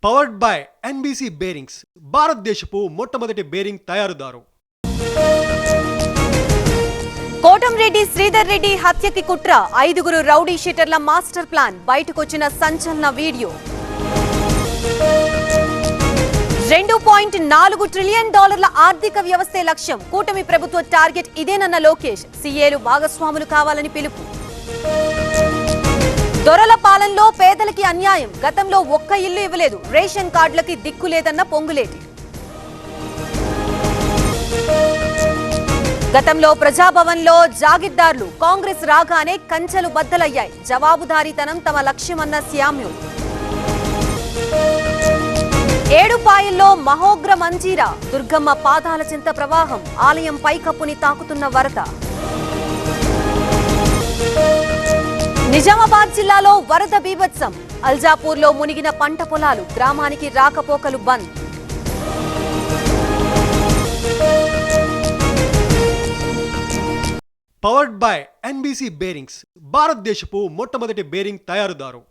Powered by NBC bearings, భారతదేశపు మొట్టమొదటి bearing తయారుదారు. Kotamreddy Sridhar Reddy హత్యకి కుట్ర, 5గురు రౌడీ షీటర్ల మాస్టర్ ప్లాన్, బయటకొచ్చిన సంచలన వీడియో. $2.4 ట్రిలియన్ ఆర్థిక వ్యవస్థే లక్ష్యం, కూటమి ప్రభుత్వ టార్గెట్ ఇదేనన్న లోకేష్, సీఏలు భాగస్వాములు కావాలని పిలుపు. దొరల పాలనలో పేదలకి అన్యాయం, గతంలో ఒక్క ఇల్లు ఇవ్వలేదు, రేషన్ కార్డులకి దిక్కు లేదన్న పొంగులేటి. గతంలో ప్రజాభవన్లో జాగిర్దార్లు, కాంగ్రెస్ రాగానే కంచెలు బద్దలయ్యాయి, జవాబుదారీతనం తమ లక్ష్యమన్న శ్యామ్యూల్. ఏడుపాయల్లో మహోగ్ర మంజీరా, దుర్గమ్మ పాదాల చెంత ప్రవాహం, ఆలయం పైకప్పుని తాకుతున్న వరద. నిజామాబాద్ జిల్లాలో వరద బీభత్సం, అల్జాపూర్లో మునిగిన పంట పొలాలు, గ్రామానికి రాకపోకలు బంద్. పవర్డ్ బై ఎన్బీసీ బేరింగ్స్, భారతదేశపు మొట్టమొదటి బేరింగ్ తయారుదారు.